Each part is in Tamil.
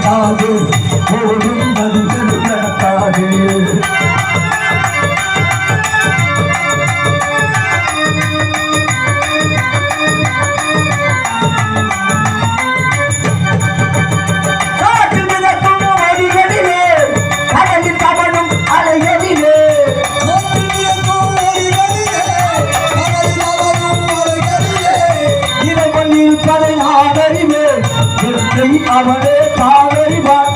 நடக்காது ஓடும் நதிகள் நடக்காது அவனே தாவறிவான்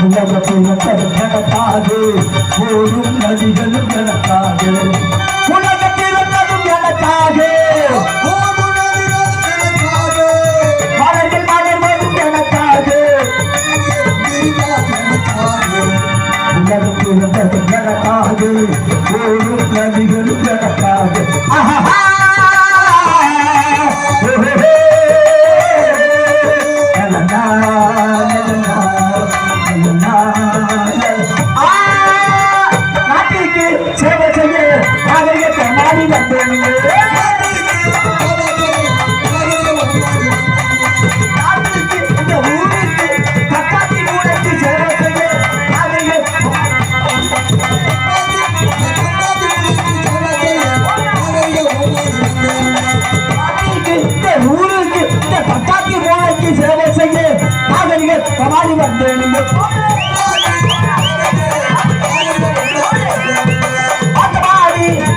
உலகத்தில் நடக்காது ஓடும் நதிகளும் நடக்காது உலகத்தில் நடக்காது மலைகள் மலைகளும் நடக்காது உலகத்தில் நடக்காது ஓடும் நதிகளும் நடக்காது நாட்டிற்கு சேவை செய்ய நாகரிகத்தை மாறி வந்தேன் நாட்டுக்கு இந்த ஊருக்கு தக்காத்தி ஊருக்கு சேவை செய்ய ஊருக்கு இந்த பட்டாக்கி மூளைக்கு சேவை செய்ய நாகரிக சமாளி வந்தேன்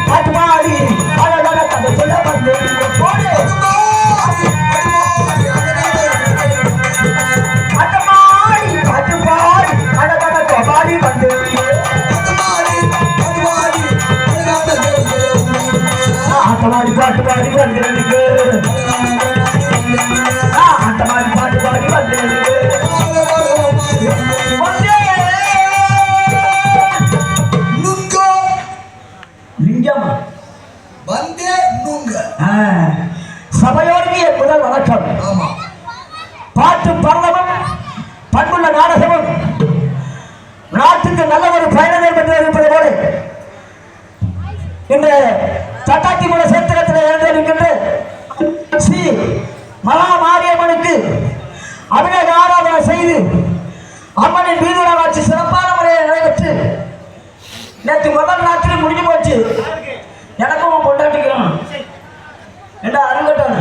பாட்டுமாடி அழகான கதை சொல்ல வந்தேன் பாட்டுமாடி பாட்டுமாடி அழகான கபாடி வந்தேன் ஆட்டமாடி பாட்டு பாடி வந்தேனுக்கு ஆட்டமாடி பாட்டு பாடி வந்தேனுக்கு லிங்கம் வந்தே நுங்க சபையோருக்கு முதல் வணக்கம் பாட்டு பரவமும் பண்புள்ள நாடகமும் நாட்டுக்கு நல்ல ஒரு பயணம் என்று இருப்பது போல இந்த தட்டாத்தி மூல சேத்திரத்தில் எழுந்திருக்கின்ற ஸ்ரீ மகா மாரியம்மனுக்கு அபிநேக ஆராதனை செய்து அம்மனின் வீடுகளை வச்சு சிறப்பான முறையை நடைபெற்று நேற்று முதல் நாட்டில் முடிஞ்சு போச்சு. எனக்கும் கொண்டாட்டிக்கிறோம் என்ன அருங்கட்டான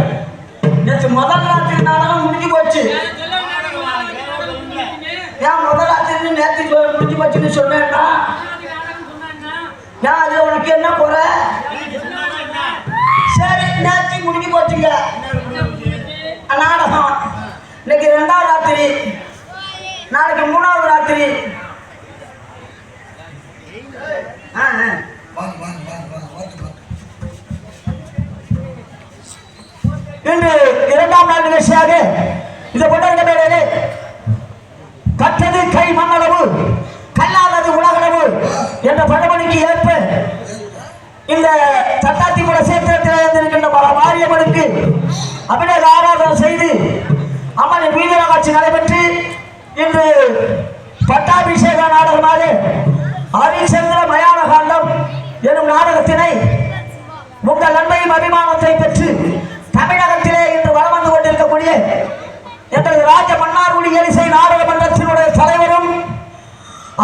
நேற்று முதல் நாட்டில் நாடகம் முடிஞ்சு போச்சு. ஏன் முதல் ராத்திரி நேற்று முடிஞ்சு போச்சுன்னு சொன்னேன்னா நான் அதுல உனக்கு என்ன போற சரி நேற்று முடிஞ்சு போச்சுங்க நாடகம். இன்னைக்கு 2வது ராத்திரி, நாளைக்கு 3வது ராத்திரி. இன்று 2ஆம் நாள் நிகழ்ச்சியாக இதை கொண்டாட மேலே கற்றது கை மண்ணளவு கல்லாதது உலகளவு என்ற பழமொழிக்கு ஏற்ப இந்த தட்டாத்தி கூட சேத்திரத்தில் இருந்திருக்கின்ற மாரியம்மனுக்கு அபிநேக ஆராதனை செய்து அம்மனின் வீதியில காட்சி நடைபெற்று இன்று பட்டாபிஷேக நாடகமாக ஹரிச்சந்திர மயான காண்டம் எனும் நாடகத்தினை உங்கள் நன்மையும் அபிமானத்தை பெற்று தமிழகத்திலே இன்று வளம் வந்து கொண்டிருக்கக்கூடிய எங்களது ராஜ மன்னார்குடி எலிசை நாடக மன்றத்தினுடைய தலைவரும்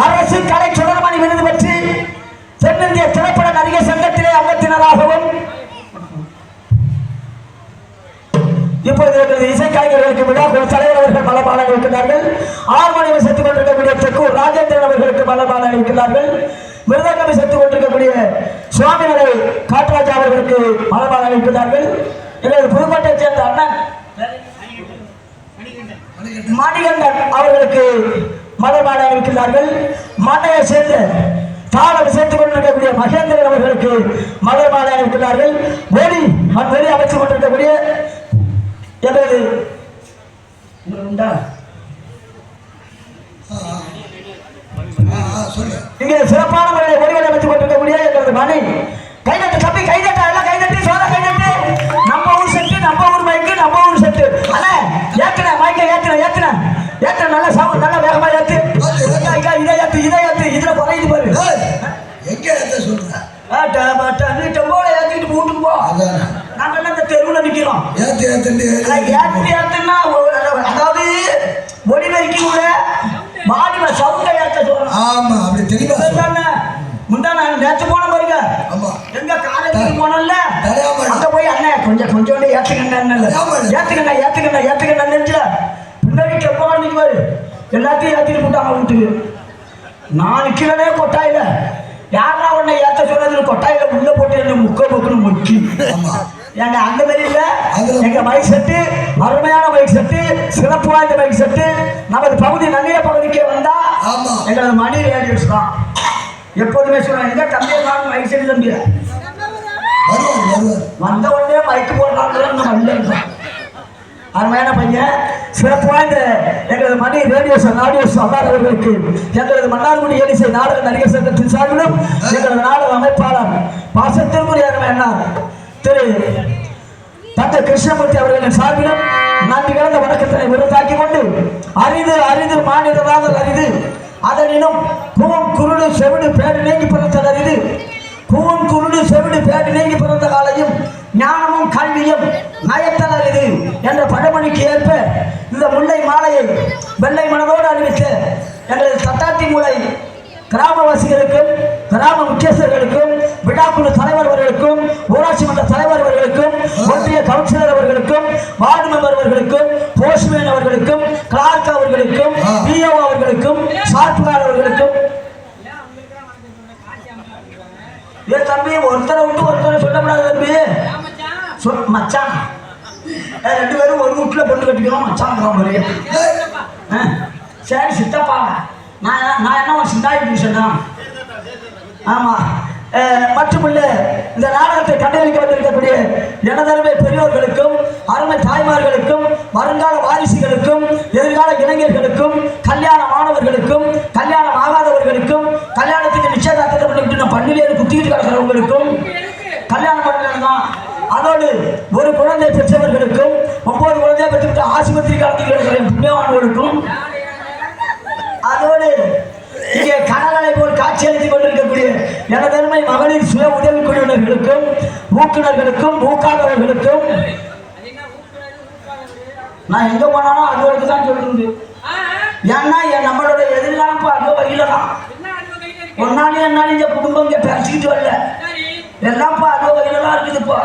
அரசு கலை சுடர்மணி விருது பெற்று தென்னிந்திய திரைப்பட நடிகர் சங்கத்திலே அங்கத்தினராகவும் இப்பொழுது எங்களது இசைக்கலைஞர்களுக்கு விழா தலைவர் அவர்கள் மலபான இருக்கிறார்கள். ஆர்மணியம் செத்துக் கொண்டிருக்கக்கூடிய தெக்கூர் ராஜேந்திரன் அவர்களுக்கு மலபான இருக்கிறார்கள். மிருதங்கம் செத்துக் கொண்டிருக்கக்கூடிய சுவாமிகளை காட்ராஜா அவர்களுக்கு மலபான இருக்கிறார்கள். எங்களது புதுக்கோட்டையை சேர்ந்த அண்ணன் மணிகண்டன் அவர்களுக்கு மலபான இருக்கிறார்கள். மண்ணையை சேர்ந்த தாளம் சேர்த்துக் கொண்டிருக்கக்கூடிய மகேந்திரன் அவர்களுக்கு மலபான இருக்கிறார்கள். வெளி அமைத்துக் கொண்டிருக்கக்கூடிய எங்களது இங்கே சிறப்பான முறையில் ஒளிகளை அமைத்துக் கொண்டிருக்கக்கூடிய எங்களது மணி கைதட்டு தப்பி கைதட்ட எல்லாம் கைதட்டி சோழ கைதட்டு நம்ம ஊர் செட்டு நம்ம ஊர் மைக்கு நம்ம ஊர் செட்டு அல்ல ஏத்துன மைக்க ஏத்துன நல்ல சவுண்ட் நல்ல வேகமா ஏத்து இதை ஏத்து இதுல குறையுது பாரு எங்க ஏத்த சொல்றேன் நீ டெம்போல ஏத்திட்டு வீட்டுக்கு போ நாங்கெல்லாம் இந்த தெரு தெருவுல நிக்கிறோம். ஏத்துன்னா அதாவது ஒளிவெறிக்கு கூட மாடி சவுண்ட ஏத்த சொல்றோம். ஆமா அப்படி தெளிவா சொன்ன முந்தான நேத்து போன பாருங்க. ஆமா எங்க காலேஜுக்கு போனோம்ல அங்க போய் அண்ணன் கொஞ்சோண்டு ஏத்துக்கண்ணா நெஞ்சில பின்னாடி கெப்பா நிற்பாரு. எல்லாத்தையும் ஏத்திட்டு போட்டாங்க வீட்டுக்கு. நான் நிக்கிறதே கொட்டாயில. யாரா உன்னை ஏத்த சொன்னது கொட்டாயில உள்ள போட்டு என்ன முக்கன்னு முக்கி. எங்க அந்த மாதிரி இல்ல. எங்க மைக் செட்டு அருமையான மைக் செட்டு, சிறப்பு வாய்ந்த மைக் செட்டு. நமது பகுதி நன்னில பகுதிக்கே வந்தா எங்களது மணி ரேடியோஸ் தான். எப்போதுமே சொல்றேன், எங்க தம்பியை நான் மைக் செட்டு தம்பி வந்த உடனே மைக்கு போடுறாங்க. அருமையான பையன், சிறப்பு வாய்ந்த எங்களது மணி ரேடியோஸ் ஆடியோஸ் அல்லாதவர்களுக்கு எங்களது மன்னார்குடி ஏரிசை நாடக நடிகர் சங்கத்தின் சார்பிலும் எங்களது நாடக அமைப்பாளர் பாசத்திற்குரிய அருமையானார் திரு தந்தை கிருஷ்ணமூர்த்தி அவர்களின் சார்பிலும் நன்றி கலந்த வணக்கத்தினை விருதாக்கி கொண்டு அரிது மாநிலராதல் அரிது அதனினும் பூவம் குருடு செவிடு பேடு நீங்கி பிறந்தது அரிது. பூவம் குருடு செவிடு பேடு நீங்கி பிறந்த காலையும் ஞானமும் கல்வியும் நயத்தல் அரிது என்ற பழமொழிக்கு ஏற்ப இந்த முல்லை மாலையை வெள்ளை மனதோடு அறிவித்த எங்களது தட்டாத்தி மூலை கிராமவாசிகளுக்கும் கிராம முக்கியஸ்தர்களுக்கும் விழாக்குழு தலைவர் அவர்களுக்கும் ஊராட்சி மன்ற தலைவர் அவர்களுக்கும் ஒன்றிய கவுன்சிலர் அவர்களுக்கும் வார்டு மெம்பர் அவர்களுக்கும் போஸ்ட்மேன் அவர்களுக்கும் கிளார்க் அவர்களுக்கும் பிஓ அவர்களுக்கும் சார்புகார் அவர்களுக்கும் ஏன் தம்பி ஒருத்தரை விட்டு ஒருத்தரை சொல்லக்கூடாது தம்பி மச்சான் ரெண்டு பேரும் ஒரு வீட்டுல பொண்ணு கட்டிக்கிறோம் மச்சான் சரி சித்தப்பா நான் என்ன சிந்தாய் சொன்னா ஆமா மட்டுமில்ல இந்த நாடகத்தை கண்டுகளிக்க வந்திருக்கக்கூடிய எனதருமை பெரியோர்களுக்கும் அருமை தாய்மார்களுக்கும் வருங்கால வாரிசுகளுக்கும் எதிர்கால இளைஞர்களுக்கும் கல்யாண மாணவர்களுக்கும் கல்யாணம் ஆகாதவர்களுக்கும் கல்யாணத்துக்கு நிச்சயதார்த்தத்தை பண்ணிவிட்டு பள்ளியிலே குத்திக்கிட்டு கிடக்கிறவங்களுக்கும் கல்யாணம் பண்ணலாம். அதோடு ஒரு குழந்தை பெற்றவர்களுக்கும் 9 குழந்தையை பெற்றுவிட்டு ஆஸ்பத்திரி காலத்தில் இருக்கிற புண்ணியவான்களுக்கும் அதோடு இங்கே கடலை போல் காட்சியளித்துக் கொண்டிருக்கக்கூடிய எனதருமை மகளிர் சுய உதவி குழுவினர்களுக்கும் ஊக்குநர்களுக்கும் ஊக்காதவர்களுக்கும் நான் எங்க போனாலும் அதுவரைக்கும் தான் சொல்றது. ஏன்னா நம்மளோட எதிர்காலம் அந்த வகையில தான். ஒரு நாள் என்னாலும் இந்த குடும்பம் இங்க பேசிக்கிட்டு வரல எல்லாம் அது வகையில தான் இருக்குது. இப்போ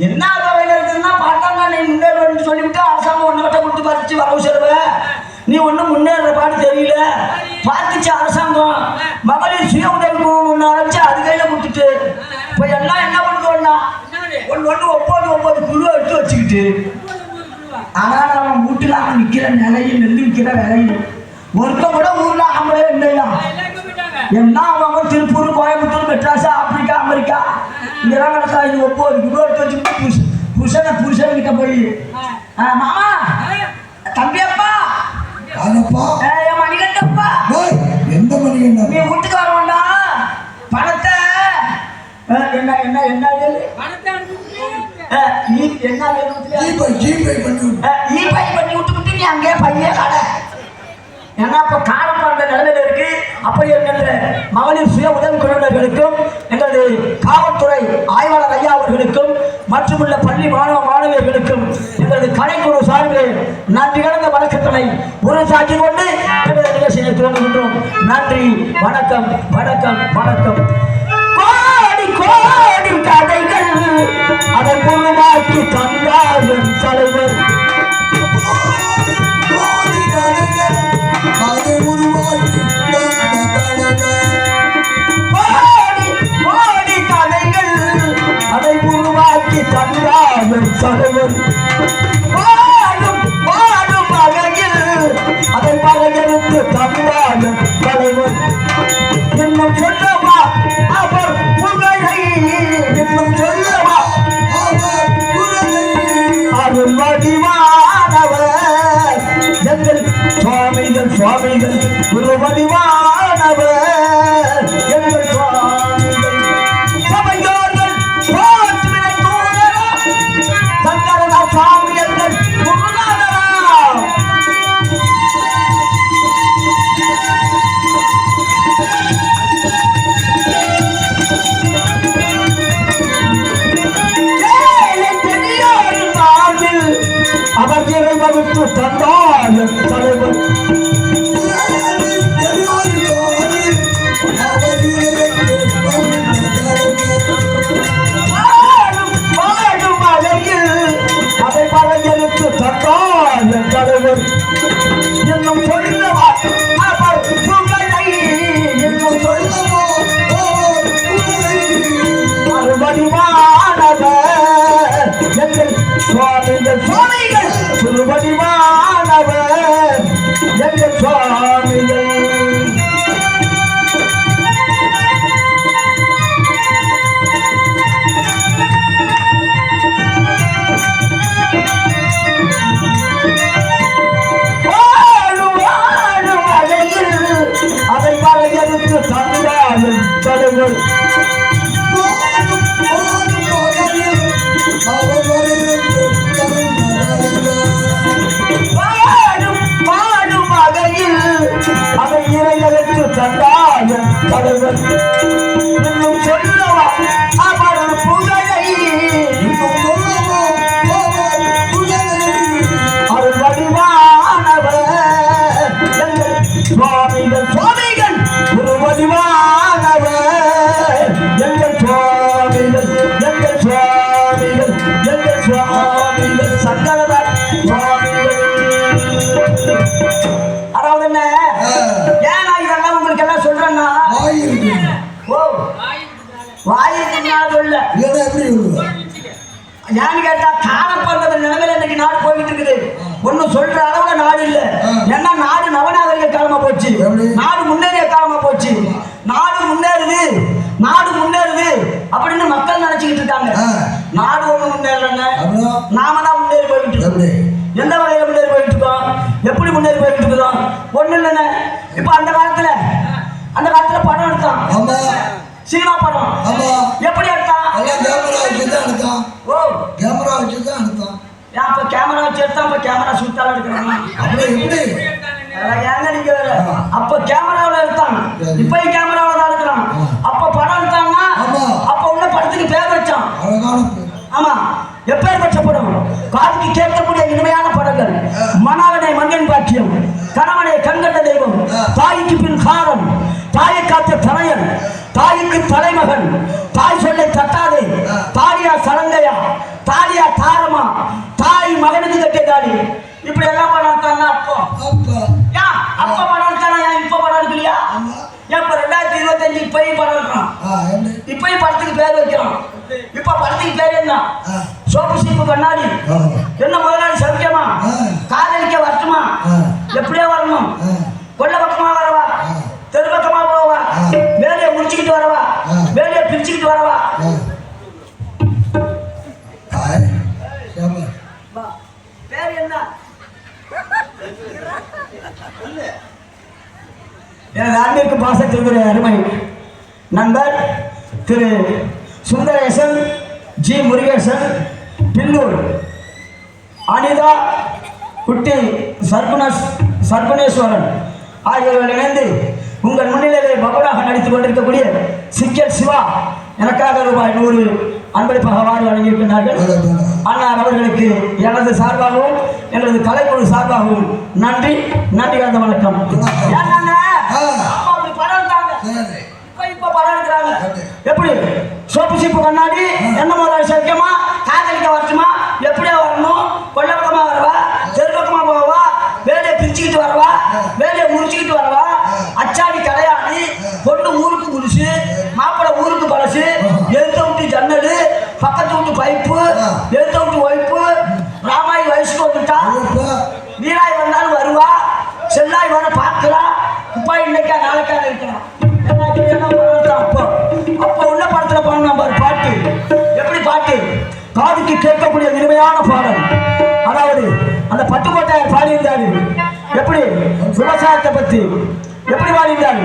என்ன அது வகையில இருக்குதுன்னா பார்த்தாங்க நீ முன்னேறன்னு சொல்லிவிட்டு அரசாங்கம் ஒன்னகிட்ட கொடுத்து பறிச்சு வரவு செலவு நீ ஒன்றும் முன்னேற பாடு தெரியல பார்த்துச்சு அரசாங்கம். மகளிர் சுய உதவி குழு ஆரம்பிச்சு அது கையில கொடுத்துட்டு இப்போ எல்லாம் என்ன பண்ணுவோம்னா ஒன்று 9 குழுவை எடுத்து வச்சுக்கிட்டு ஆனால் அவன் வீட்டுல அவன் நிற்கிற நிலையில் நெல் விற்கிற விலையில் ஒருத்த கூட ஊர்ல ஆம்பளே இல்லையா எல்லாம் அவன் திருப்பூர் கோயம்புத்தூர் மெட்ராஸ் ஆப்பிரிக்கா அமெரிக்கா இதெல்லாம் நடக்கா. இது 9 குழு எடுத்து வச்சுக்கிட்டு புருஷன்கிட்ட போய் மாமா தம்பியப்பா மணிகண்டப்பா எந்த மணிகண்டா நீ வீட்டுக்கு வர வேண்டாம் பணத்தை என்ன என்ன என்ன பண்ணி விட்டுக்கிட்டு நீ அங்கே பைய கடை ஏன்னா இப்ப காலம் பார்த்த நிலைமையில இருக்கு. அப்படி என்கின்ற மகளிர் சுய உதவி குழுவினர்களுக்கும் எங்களது காவல்துறை ஆய்வாளர் ஐயா அவர்களுக்கும் மற்றுமுள்ள பள்ளி மாணவ மாணவியர்களுக்கும் எங்களது கலைக்குழு சார்பில் நன்றி கலந்த வணக்கத்தினை உறுதியாக்கிக் கொண்டு எங்களது நிகழ்ச்சியை துவங்குகின்றோம். நன்றி, வணக்கம், வணக்கம், வணக்கம். கோடி கோடி கதைகள் அதை உருவாக்கி தந்தார் தலைவர். வாழும் வகையில் அதை பகையெடுத்து தந்தாலும் தலைவர் இன்னும் சொல்லவா திருவடிவானவர் எங்கள் சுவாமிகள் சுவாமிகள் திருவடிவானவர் எங்கள் சுவாமிகள் அதை வரையறுத்து தந்தாலும் தலைவர் பாடும் வகையில் அதை இறையறுத்து தந்தாலும் தலைவர் இன்னும் சொல்லவா அவர் புகழை அவர் வடிவானவர் எங்கள் சுவாமிகள் சுவாமிகள் ஒரு வடிவானவர் எங்கள் சுவாமிகள் எங்கள் சுவாமிகள் எங்கள் சுவாமிகள் சங்கரதாஸ் சுவாமிகள். அதாவது என்ன ஏன் நான் இதெல்லாம் உங்களுக்கு எல்லாம் சொல்றேன்னா ஓ வாயிற்கு நான் சொல்ல ஏன்னு கேட்டா காணப்படுற நிலைமையில இன்னைக்கு நாடு போயிட்டு இருக்குது. ஒன்னும் சொல்ற அளவுல நாடு இல்ல. ஏன்னா நாடு நவநாகரிக காலமா போச்சு, நாடு முன்னேறிய காலமா போச்சு. நாடு முன்னேறுது நாடு முன்னேறுது அப்படின்னு மக்கள் நினைச்சுக்கிட்டு இருக்காங்க. நாடு ஒண்ணு முன்னேறலங்க, நாம தான் முன்னேறி போயிட்டு இருக்கோம். எந்த வகையில முன்னேறி போயிட்டு இருக்கோம், எப்படி முன்னேறி போயிட்டு இருக்கிறோம்? ஒண்ணு இல்லைன்னு இப்ப அந்த காலத்துல படம் எடுத்தான், சினிமா படம் எப்படி எடுத்தான்? ஓ கேமரா வச்சு தான் எடுத்தான். அப்ப கேமரா வச்சு எடுத்தான், அப்ப கேமரா சுத்தால எடுக்கிறாங்க. ஏங்க நீங்க அப்ப கேமராவில எடுத்தாங்க, இப்பயும் கேமராவில தான் எடுக்கிறான். அப்ப படம் எடுத்தாங்கன்னா அப்ப உள்ள படத்துக்கு பேர் வச்சான். ஆமா, எப்பேற்பட்ட படம்? காதுக்கு கேட்கக்கூடிய இனிமையான படங்கள். மணாளனை மன்னன் பாக்கியம், கணவனை கண்கண்ட தெய்வம், தாய்க்கு பின் காரம், தாயை காத்த தலையன், தாய்க்கு தலைமகன், தாய் சொல்லை தட்டாதே, தாலியா சலங்கையா, தாலியா தாரமா, தாய் மகனுக்கு கட்டிய தாலி, இப்படி எல்லாம் படம் எடுத்தாங்க. அப்ப படம் எடுத்தானா? ஏன் இப்ப படம் எடுக்கலையா? இப்ப 2025 இப்பயும் படம் எடுக்கிறான், இப்பயும் படத்துக்கு பேர் வைக்கிறான். இப்ப படத்துக்கு பேர் என்ன? சோப்பு சீப்பு கண்ணாடி. என்ன முதலாளி சௌக்கியமா? காதலிக்க வரட்டுமா? எப்படியே வரணும்? கொள்ள பக்கமா வரவா, தெரு பக்கமா போவா, வேலையை முடிச்சுக்கிட்டு வரவா, வேலையை பிரிச்சுக்கிட்டு வரவா? பேர் என்ன? எனது அன்பிற்கு பாசத்திற்குரிய அருமை நண்பர் திரு சுந்தரேசன், ஜி முருகேசன், பில்லூர் அனிதா, குட்டி சர்க்குணேஸ்வரன் ஆகியோர்கள் இணைந்து உங்கள் முன்னிலையிலே பகவலாக நடித்துக் கொண்டிருக்கக்கூடிய சிக்கல் சிவா எனக்காக ரூபாய் 100 அன்பளிப்பாக வாரி வழங்கியிருக்கிறார்கள். அண்ணார் அவர்களுக்கு எனது சார்பாகவும் எனது கலைக்குழு சார்பாகவும் நன்றி கலந்த வணக்கம். இப்ப படம் எடுக்கிறாங்க. எப்படி? சோப்பு சீப்பு கண்ணாடி. என்ன முதலாளி சௌக்கியமா? காதலிக்க வரட்டுமா? எப்படியா வரணும்? கொள்ள பக்கமா வரவா, தெரு பக்கமா போவா, வேலையை பிரிச்சுக்கிட்டு வரவா, வேலையை முடிச்சுக்கிட்டு வரவா, அச்சாடி கடையாடி, பொண்ணு ஊருக்கு குடிசு, மாப்பிள்ளை ஊருக்கு பழசு, எழுத்த விட்டு ஜன்னல், பக்கத்து விட்டு பைப்பு, எழுத்த விட்டு ஒய்ப்பு, ராமாயி வயசுக்கு வந்துட்டா, வீராய் வந்தாலும் வருவா, செல்லாய் வர பார்க்கிறா, குப்பாய் இன்னைக்கா நாளைக்காக இருக்கிறான். அப்ப உள்ள படத்துல பாடின பாட்டு எப்படி? பாட்டு காதுக்கு கேட்கக்கூடிய இனிமையான பாடல். அதாவது அந்த பட்டுக்கோட்டையார் பாடியிருந்தாரு. எப்படி? விவசாயத்தை பத்தி எப்படி பாடியிருந்தாரு?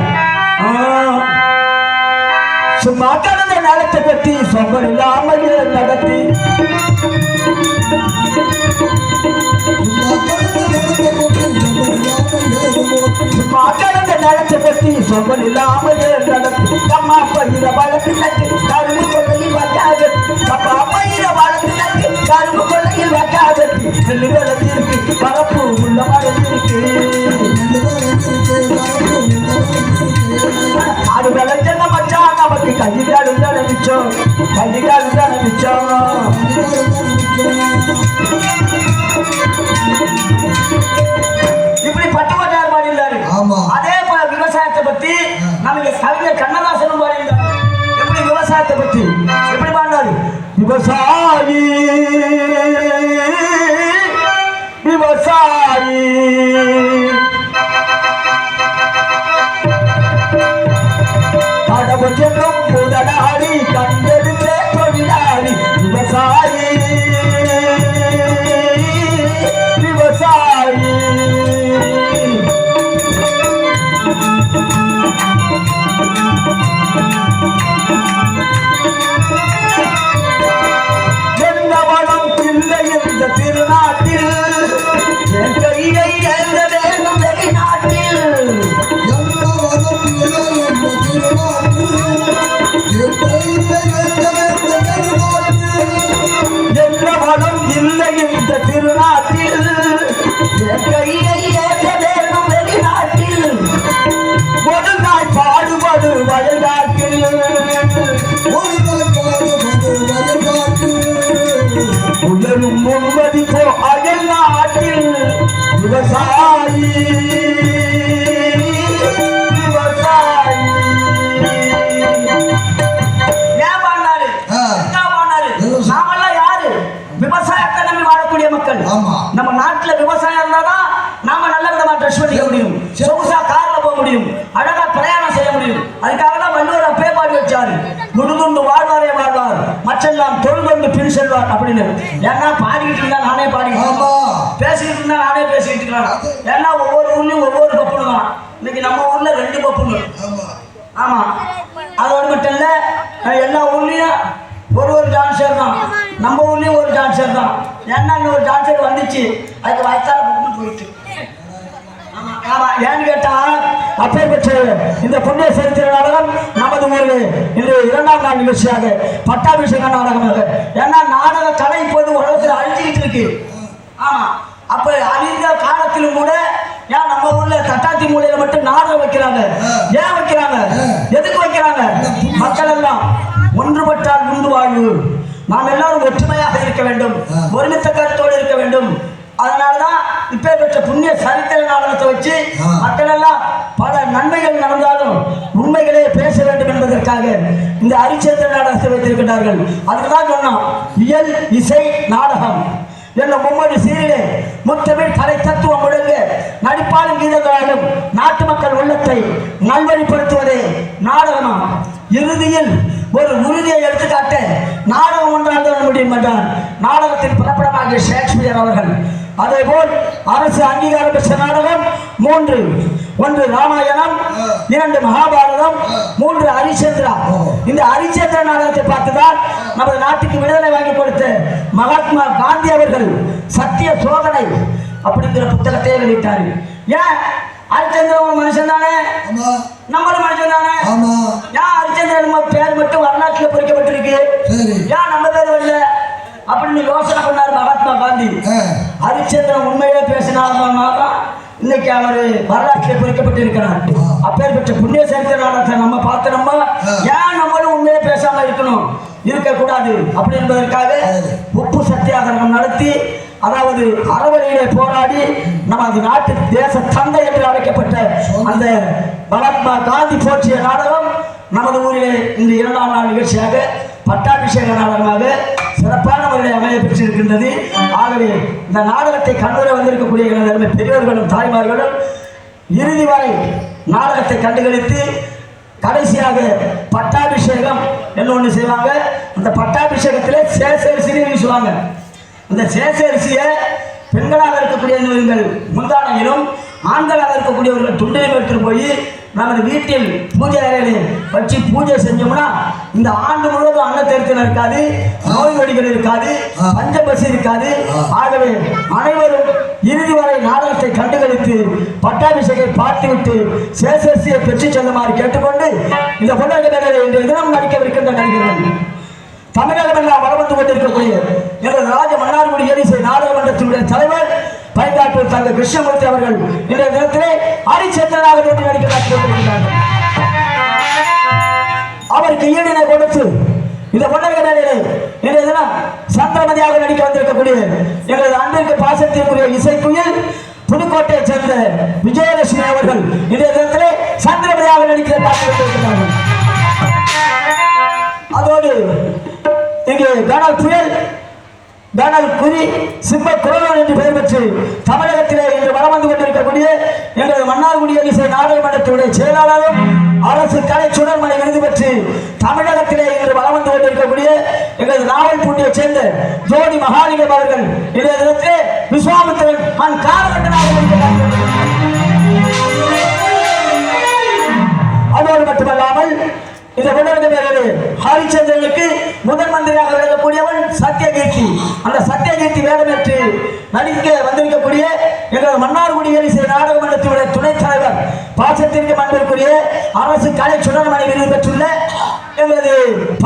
சும்மா கடந்த நிலத்தை பற்றி சொம்பல் இல்லாமல் நடத்தி, சும்மா கடந்த நிலத்தை பற்றி சொம்பல் இல்லாமல் நடத்தி, அம்மா பயிர வளர்த்து நட்டு கரும்பு கொள்ளையில் வைக்காது, அப்பா பயிர வளர்த்து நட்டு கரும்பு கொள்ளையில் வைக்காது, நெல்லு வளர்த்திருக்கு பரப்பு உள்ள மரத்திற்கு, அது விளைஞ்ச மச்சான் நமக்கு கல்விக்காடு தானே மிச்சம், கல்விக்காடு தானே மிச்சம். இப்படி பட்டுக்கோட்டையார் பாடியிருந்தாரு. அதே போல விவசாயத்தை பத்தி நமக்கு கவிஞர் கண்ணதாசனும் பாடியிருந்தாரு. எப்படி? விவசாயத்தை பத்தி எப்படி பாடினாரு? விவசாயி விவசாயி கடவுள் என்னும் முதலாளி கண்டெடுத்த தொழிலாளி விவசாயி விவசாயி எந்த வளம் இல்லை இந்த திருநாட்டில் என் கையை எழுத வேண்டும் வெளிநாட்டில் எந்த வளம் இல்லை இந்த திருநாட்டில் என் கையை எழுத வேண்டும் வெளிநாட்டில் ஒரு நாள் பாடுபடு வயல்நாட்டில் உலரும் முன்மதி போ அயல் நாட்டில் விவசாயி விவசாயி ஏன் பாடினாரு நாமெல்லாம் யாரு விவசாயத்தை நம்பி வாழக்கூடிய மக்கள் நம்ம நாட்டுல விவசாயம் இருந்தாதான் நாம நல்ல விதமா ட்ரெஸ் பண்ணிக்க முடியும் சொகுசா கார்ல போக முடியும் அழகா பிரயாணம் செய்ய முடியும் அதுக்காக தான் வள்ளுவர் அப்பே பாடி வச்சாரு முடுகுண்டு வாழ்வாரே வாழ்வார் மற்றெல்லாம் தொழுகொண்டு பின் செல்வார் அப்படின்னு ஏன்னா பாடிக்கிட்டு இருந்தா நானே பாடிக்கிட்டு பேசிக்கிட்டு இருந்தா நானே பேசிக்கிட்டு இருக்கிறேன் ஏன்னா ஒவ்வொரு ஊர்லயும் ஒவ்வொரு பப்புனு தான் இன்னைக்கு நம்ம ஊர்ல 2 பப்புனு ஆமா அதோடு மட்டும் இல்ல எல்லா ஊர்லயும் ஒரு டான்ஸர் தான் நம்ம ஊர்லயும் ஒரு டான்ஸர் தான் ஏன்னா ஒரு டான்ஸர் வந்துச்சு அதுக்கு வயசால புக்குன்னு போயிட்டு ஆமா ஏன்னு கேட்டா அப்பேற்பட்ட இந்த புண்ணிய சரித்திர நாடகம் நமது ஊரில் இன்று 2ஆம் நாள் நிகழ்ச்சியாக பட்டாபிஷேக நாடகமாக ஏன்னா நாடக கலை இப்போது உலகத்தில் அழிஞ்சுக்கிட்டு இருக்கு ஆமா அப்ப அழிந்த காலத்திலும் கூட ஏன் நம்ம ஊர்ல தட்டாத்தி மூலையில மட்டும் நாடகம் வைக்கிறாங்க ஏன் வைக்கிறாங்க எதுக்கு வைக்கிறாங்க மக்கள் எல்லாம் ஒன்றுபட்டால் உண்டு வாழ்வு நாம் எல்லாரும் ஒற்றுமையாக இருக்க வேண்டும் ஒருமித்த கருத்தோடு இருக்க வேண்டும் அதனாலதான் இப்ப பெற்ற புண்ணிய சரித்திர நாடகத்தை வச்சு மக்கள் எல்லாம் பல நன்மைகள் நடந்தாலும் உண்மைகளே பேச வேண்டும் என்பதற்காக இந்த அரிச்சந்திர நாடகத்தை வைத்திருக்கிறார்கள் அதுக்குதான் சொன்னோம் இயல் இசை நாடகம் என்ன மும்மொழி சீரிலே முத்தமிழ் கலை தத்துவம் முழங்க நடிப்பாலும் கீதங்களாலும் நாட்டு மக்கள் உள்ளத்தை நல்வழிப்படுத்துவதே நாடகமா இறுதியில் ஒரு உறுதியை எடுத்துக்காட்ட நாடகம் ஒன்றால் முடியும் என்றார் நாடகத்தின் புறப்படமாகிய ஷேக்ஸ்பியர் அவர்கள் அதேபோல் அரசு அங்கீகாரம் பெற்ற நாடகம் 3 1 ராமாயணம் 2 மகாபாரதம் 3 ஹரிச்சந்திரா இந்த ஹரிச்சந்திர நாடகத்தை பார்த்துதான் நமது நாட்டுக்கு விடுதலை வாங்கி கொடுத்த மகாத்மா காந்தி அவர்கள் சத்திய சோதனை அப்படிங்கிற புத்தகத்தை வெளியிட்டாரு ஏன் ஹரிச்சந்திரன் ஒரு மனுஷன் தானே நம்மளும் மனுஷன் தானே ஏன் ஹரிச்சந்திரன் நம்ம பேர் மட்டும் வரலாற்றில் பொறிக்கப்பட்டிருக்கு ஏன் நம்ம பேர் வரல அப்படின்னு யோசனை பண்ணார் மகாத்மா காந்தி ஹரிச்சந்திரன் உண்மையிலே பேசினால்தான் இன்னைக்கு அவர் வரலாற்றில் பொறிக்கப்பட்டு இருக்கிறார் அப்பேற்பட்ட புண்ணிய சரித்திர நாடகத்தை நம்ம பார்த்து நம்ம ஏன் நம்மளும் உண்மையிலே பேசாம இருக்கணும் இருக்கக்கூடாது அப்படி என்பதற்காக உப்பு சத்தியாகிரகம் நடத்தி அதாவது அறவழியிலே போராடி நமது நாட்டு தேச தந்தை என்று அழைக்கப்பட்ட அந்த மகாத்மா காந்தி போற்றிய நாடகம் நமது ஊரிலே இந்த 2ஆம் நாள் நிகழ்ச்சியாக பட்டாபிஷேக நாடகமாக சிறப்பான முறையில் அமைய பெற்றிருக்கின்றது ஆகவே இந்த நாடகத்தை கண்டுரை வந்திருக்கக்கூடிய எனது பெரியவர்களும் தாய்மார்களும் இறுதி வரை நாடகத்தை கண்டுகளித்து கடைசியாக பட்டாபிஷேகம் என்ன ஒன்று செய்வாங்க அந்த பட்டாபிஷேகத்திலே சேசரிசின்னு வீசுவாங்க இந்த சேசரிசியை பெண்களாக இருக்கக்கூடியவர்கள் முந்தானையிலும் ஆண்களாக இருக்கக்கூடியவர்கள் துண்டையும் எடுத்துட்டு போய் நமது வீட்டில் பூஜை அறையிலே வச்சு பூஜை செஞ்சோம்னா இந்த ஆண்டு முழுவதும் அன்னத்தேர்த்தல் இருக்காது நோய் நொடிகள் இருக்காது பஞ்சபசி இருக்காது ஆகவே அனைவரும் இறுதி வரை நாடகத்தை கண்டுகளித்து பட்டாபிஷேகை பார்த்துவிட்டு சேசரிசியை பெற்று செல்லுமாறு கேட்டுக்கொண்டு இந்த பொன்னகை இன்றைய தினம் நடிக்கவிருக்கின்ற நடிகர்கள் தமிழகம் எல்லாம் வளம் வந்து கொண்டிருக்கக்கூடிய எனது ராஜ மன்னார்குடி எரிசை நாடக மன்றத்தினுடைய தலைவர் பைங்காட்டூர் தங்க கிருஷ்ணமூர்த்தி அவர்கள் இன்றைய தினத்திலே ஹரிச்சந்திரனாக நடிக்க காட்டியிருக்கிறார்கள். அவருக்கு ஈடினை கொடுத்து இந்த பொன்னகை மேடையிலே இன்றைய தினம் சந்திரமதியாக நடிக்க வந்திருக்கக்கூடிய எங்களது அன்பிற்கு பாசத்திற்குரிய இசைக்குயில் புதுக்கோட்டையை சேர்ந்த விஜயலட்சுமி அவர்கள் இன்றைய தினத்திலே சந்திரமதியாக நடிக்க காட்டியிருக்கிறார்கள். அதோடு இங்கே கனல் புயல், கனல் குறி, சிம்ம குரலன் என்று பெயர் பெற்று தமிழகத்திலே இன்று வளம் வந்து கொண்டிருக்கக்கூடிய எங்களது மன்னார்குடி இசை நாடாளுமன்றத்துடைய செயலாளரும் அரசு கலை சுடர்மனை விருது பெற்று தமிழகத்திலே இன்று வளம் வந்து கொண்டிருக்கக்கூடிய எங்களது நாவல்பூண்டியை சேர்ந்த ஜோதி மகாலிங்கம் அவர்கள் இன்றைய தினத்திலே விஸ்வாமித்திரன் அதோடு மட்டுமல்லாமல் இந்த முதலமைச்சர் ஹரிச்சந்திரனுக்கு முதன் மந்திரியாக விளங்கக்கூடியவன் சத்தியகீர்த்தி. அந்த சத்தியகீர்த்தி வேடமேற்று நடிக்க வந்திருக்கக்கூடிய எங்களது மன்னார்குடி இசை நாடகமன்றத்துடைய துணைத் தலைவர் பாசத்திற்கு மன்பிற்குரிய அரசு கலை சுடர்மனை விருது பெற்றுள்ள எங்களது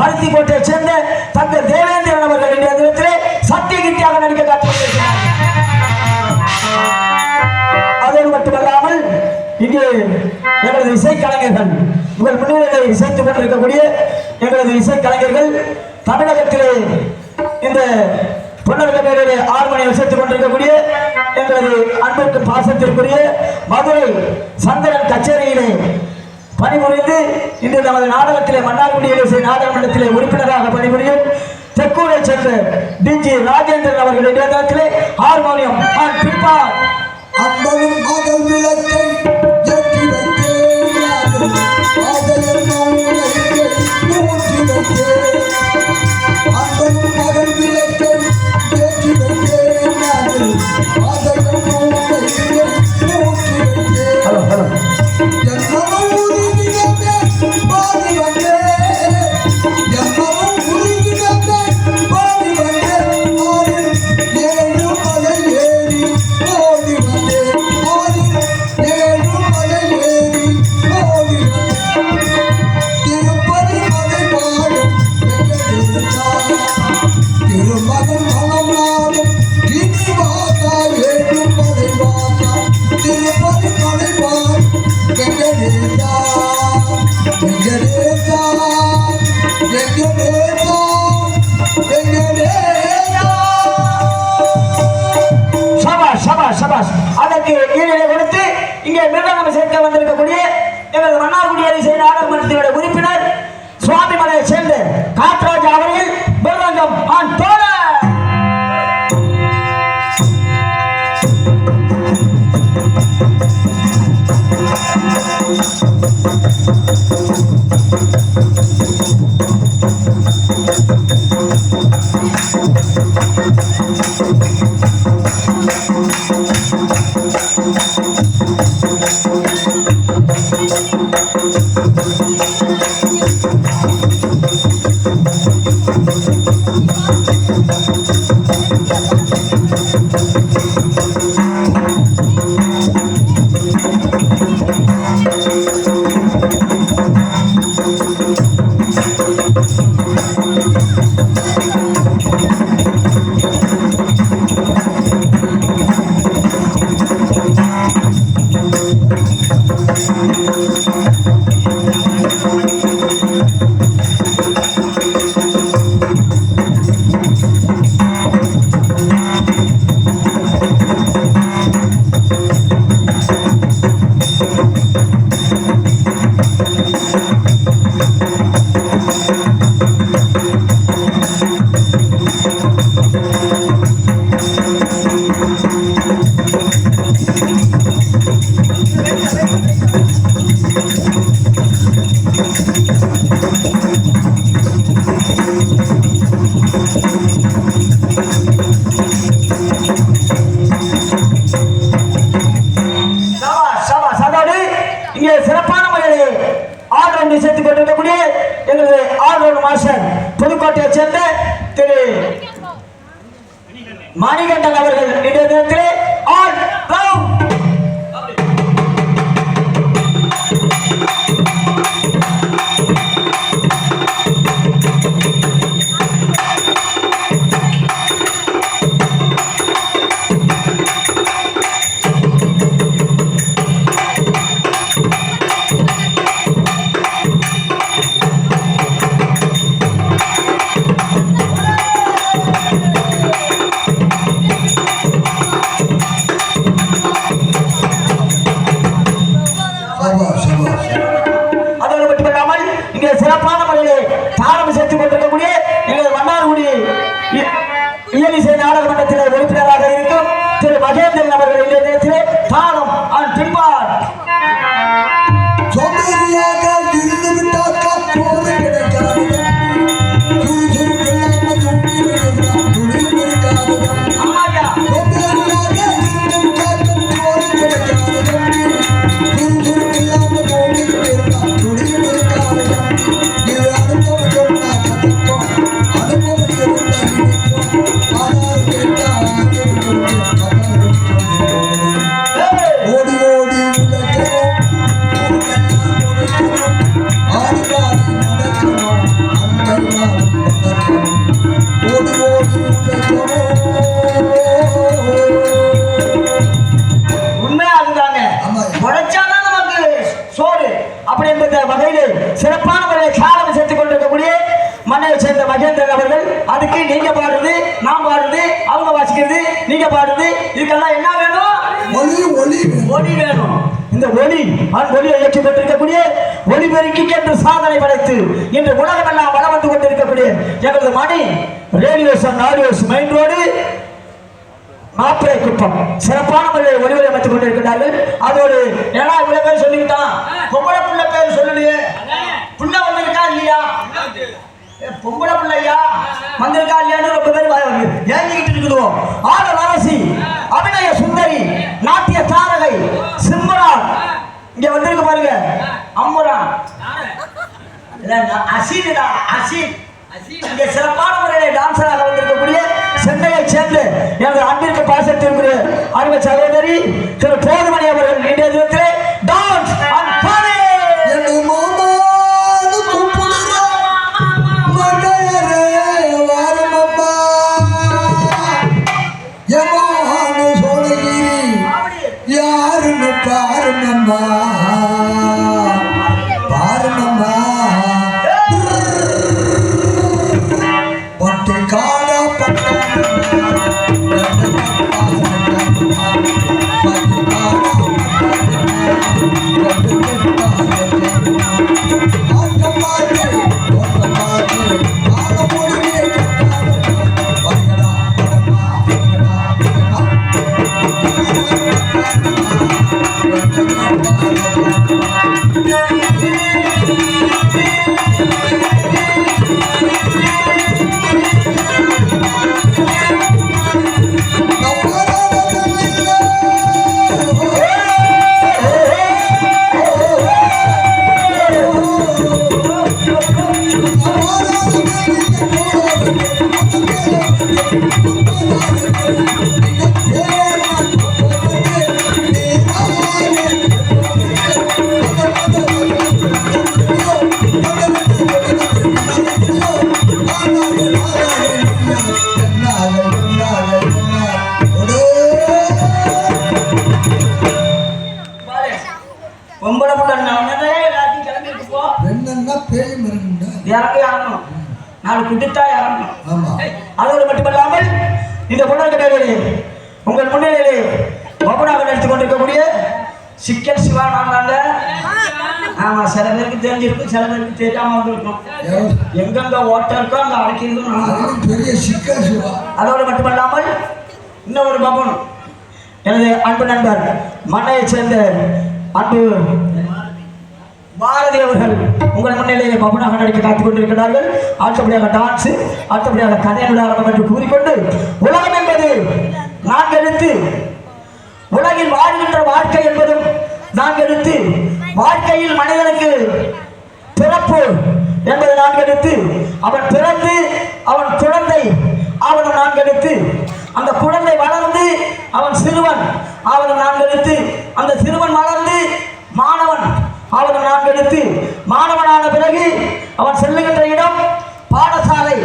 பருத்திக்கோட்டையை சேர்ந்த தங்கள் தேவேந்திரன் அவர்கள் இன்றைய தினத்திலே சத்தியகீர்த்தியாக நடிக்க காத்திருக்கிறார். அதோடு மட்டுமல்லாமல் இங்கே எங்களது இசைக்கலைஞர்கள் உங்கள் முன்னிலையை இசைத்துக் கொண்டிருக்கக்கூடிய எங்களது இசைக்கலைஞர்கள் தமிழகத்திலே இந்த பொன்னரங்கத்திலே ஆர்மனியை இசைத்துக் கொண்டிருக்கக்கூடிய எங்களது அன்பிற்கு பாசத்திற்குரிய மதுரை சந்திரன் கச்சேரியிலே பணிபுரிந்து இன்று நமது நாடகத்திலே மன்னார்குடி இசை நாடகமன்றத்திலே உறுப்பினராக பணிபுரியும் தெற்கூரை சேர்ந்த டிஜி ராஜேந்திரன் அவர்கள் இடத்திலே ஹார்மோனியம் பிற்பார் அன்பனும் மகள் விளக்கை ஏற்றி வைத்தேன், ஆதலும் ஊற்றி வைத்தேன். அன்பனும் மகள் விளக்கை ஏற்றி வைத்தேன், ஆதலும் ஊற்றி வைத்தேன். என்னமும் உருகிடமே பாடி வந்தேன், என்னமும் உருகிடமே பாடி வந்தேன். ஏழு மலை ஏறி ஓடி வந்தேன், ஏழு மலை ஏறி ஓடி வந்தேன். திருப்பதி மலை பாடும் திருமகன் மனம் நாடும் இனி வாசா ஏழு மலை வாசா திருப்பதி மலை பாடும் வெங்கடேசா வெங்கடேசா வெங்கடேசா வெங்கடேசா. சபாஷ் சபாஷ் சபாஷ். அதற்கு ஈடுகளை கொடுத்து இங்கே மிருதங்கம் சேர்க்க வந்திருக்கக்கூடிய எங்களது மன்னார்குடி இசை நாடகமன்றத்தினுடைய உறுப்பினர் சுவாமிமலையை சேர்ந்த காத்ராஜ் அவர்கள் மிருதங்கம் தோழர். சேர்த்துக் கொண்டிருக்கக்கூடிய எங்களது ஆளுநர் மாஸ்டர் புதுக்கோட்டையை சேர்ந்த திரு மணிகண்டன் அவர்கள் இன்றைய தினத்திலே ஆல் ரவுண்ட் ராஜேந்திரன் அவர்கள் அதுக்கு நீங்க பாடுறது, நான் பாடுறது, அவங்க வாசிக்கிறது, நீங்க பாடுறது, இதுக்கெல்லாம் என்ன வேணும்? ஒளி வேணும். இந்த ஒளி ஒளியை இயக்கி பெற்றிருக்கக்கூடிய ஒளிபெருக்கி என்று சாதனை படைத்து இன்று உலகமெல்லாம் வளம் வந்து கொண்டிருக்கக்கூடிய எங்களது Mani radios and audios main road Mappillai Kuppam சிறப்பான முறையில் ஒளிவரை அமைத்துக் கொண்டிருக்கிறார்கள். அதோடு ஏன்னா இவ்வளவு பேர் சொல்லிக்கிட்டான், பொம்பளை புள்ள பேர் சொல்லலையே, புள்ள வந்திருக்கா இல்லையா, பொம்பளை பிள்ளையா வந்திருக்கா இல்லையான்னு ரொம்ப பேர் ஏங்கிக்கிட்டு இருக்குதுவோம். ஆட அரசி, அபிநய சுந்தரி, நாட்டிய தாரகை சிம்மரா இங்க வந்திருக்கு பாருங்க. அம்முரா அசீனா அசீன் இங்க சிறப்பான முறையில டான்சராக வந்திருக்கக்கூடிய சென்னையை சேர்ந்து எனது அன்பிற்கு பாசத்திற்குரிய அருமை சகோதரி திரு போதுமணி அவர்கள் இன்றைய தினத்திலே டான்ஸ் அண்ட் பாடி யாருன்னு பாருங்கம்மா பாருங்கம்மா பட்டு காடா பட்டு அதோடு மட்டுமல்லாமல் இந்த பொண்ணு உங்கள் முன்னிலையிலே மபனாக நடித்துக் கொண்டிருக்கக்கூடிய சிக்கல் சிவா நாங்க. ஆமா, சில பேருக்கு தெரிஞ்சிருக்கும், சில பேருக்கு தெரியாம இருக்கும். எங்கெங்க ஓட்டம் இருக்கோ அங்க அடைக்கிறது பெரிய சிக்கல் சிவா. அதோடு மட்டுமல்லாமல் இன்னொரு பபன் எனது அன்பு நண்பர் மண்ணையை சேர்ந்த அன்பு பாரதி அவர்கள் உங்கள் முன்னிலையை பபனாக நடிக்க காத்துக் கொண்டிருக்கிறார்கள். அடுத்தபடியாக டான்ஸ், அடுத்தபடியாக கதையின் ஆரம்பம் என்று கூறிக்கொண்டு உலகம் என்பது நான்கு எழுத்து, உலகில் வாழ்கின்ற வாழ்க்கை என்பதும் நான்கு எழுத்து, வாழ்க்கையில் மனிதனுக்கு பிறப்பு என்பது நான்கு எழுத்து, அவன் பிறந்து அவன் குழந்தை அவனும் நான்கு எழுத்து, அந்த குழந்தை வளர்ந்து அவன் சிறுவன் அவனும் நான்கு எழுத்து, அந்த சிறுவன் வளர்ந்து மாணவன் அவனும் நான்கு எழுத்து, மாணவனான பிறகு அவன் செல்லுகின்ற இடம் பாடசாலை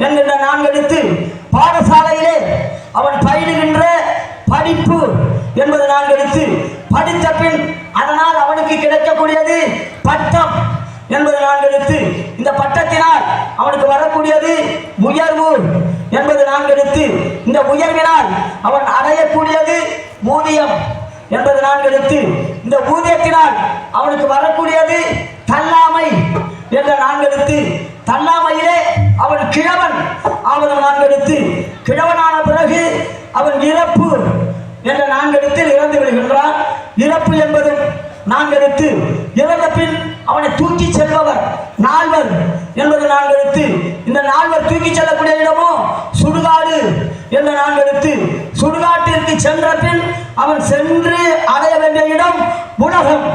என்கின்ற நான்கு எழுத்து, பாடசாலையிலே அவன் பயிலுகின்ற படிப்பு என்பது நான்கு எழுத்து, படித்த பின் அதனால் அவனுக்கு கிடைக்கக்கூடியது பட்டம் என்பது நான்கு எழுத்து, இந்த பட்டத்தினால் அவனுக்கு வரக்கூடியது உயர்வு என்பது நான்கு எழுத்து, இந்த உயர்வினால் அவன் அடையக்கூடியது ஊதியம் என்பது நான்கு எழுத்து, இந்த ஊதியத்தினால் அவனுக்கு வரக்கூடியது தள்ளாமை என்ற நான்கு எழுத்து, தள்ளாமையிலே அவன் கிழவன் அவன் நான்கு எழுத்து, கிழவனான பிறகு அவன் இறப்பு என்ற நான்கு எழுத்தில் இறந்து விடுகின்றான். இறப்பு என்பதும் நான்கு எழுத்து, இறந்த பின் அவனை தூக்கி செல்பவர் நால்வர் என்பது நான்கு எழுத்து, இந்த நால்வர் தூக்கி செல்லக்கூடிய இடமோ சுடுகாடு என்ற நான்கு எழுத்து, சுடுகாட்டிற்கு சென்ற பின் அவன் சென்று அடைய வேண்டிய இடம் உலகம்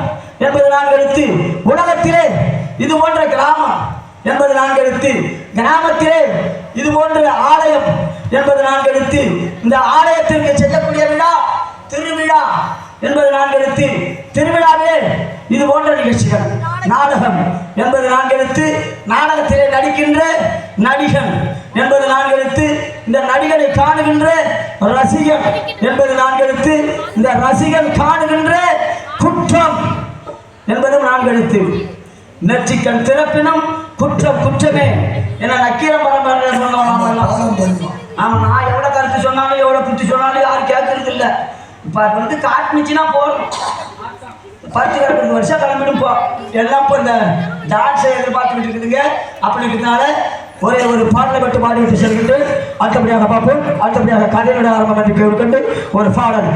என்பது நான்கு எழுத்து, உலகத்திலே இது போன்ற கிராமம் என்பது நான்கு எழுத்து, கிராமத்திலே இது போன்ற ஆலயம் என்பது நான்கு எழுத்து, இந்த ஆலயத்திற்கு செய்யக்கூடிய விழா திருவிழா என்பது நான்கு எழுத்து, திருவிழாவிலே இது போன்ற நிகழ்ச்சிகள் நாடகம் என்பது நான்கு எழுத்து, நாடகத்திலே நடிக்கின்ற நடிகன் என்பது நான்கு எழுத்து, இந்த நடிகனை காணுகின்ற ரசிகன் என்பது நான்கு எழுத்து, இந்த ரசிகன் காணுகின்ற குற்றம் என்பதும் நான்கு எழுத்து, நெற்றிக்கண் திறப்பினும் குற்றம் குற்றமே என்ன நக்கீரம் பரம்பரை சொன்னோம். பாரம்பரியம். ஆமா, நான் எவ்வளவு கருத்து சொன்னாலும் எவ்வளவு புத்தி சொன்னாலும் யாரும் கேட்கறது இல்லை. இப்ப அது வந்து காட்டுனுச்சுன்னா போதும், 10-20 வருஷம் கிளம்பிடும் போ. எல்லாம் இப்போ இந்த டான்ஸை எதிர்பார்த்துக்கிட்டு இருக்குதுங்க. அப்படி இருக்கிறதுனால ஒரே ஒரு பாடலை மட்டும் பாடிவிட்டு செல்கிட்டு அடுத்தபடியாக பார்ப்போம். அடுத்தபடியாக கதையோட ஆரம்பம் என்று கேட்கொண்டு ஒரு பாடல்.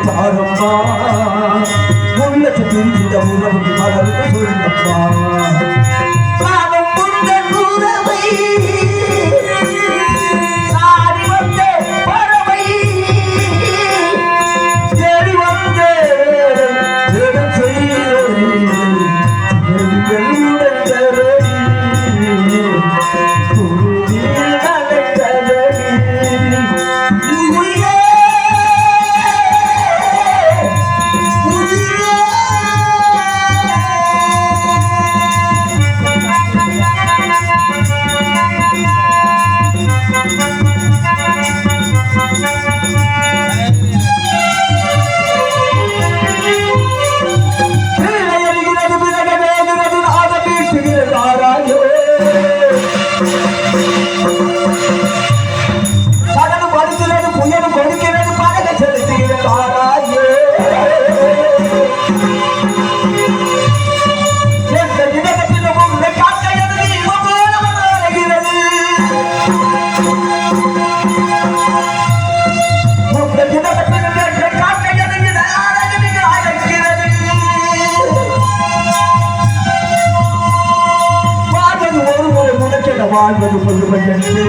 பாரம்மா உள்ளத்தை பிரிந்த உறவுக்கு பலருக்கு சொல்லப்பா. வாழ்வது பொறுமையன்று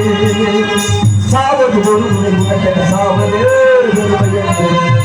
சாவது ஒரு முறை உனக்கென சாவது பொறுமையன்று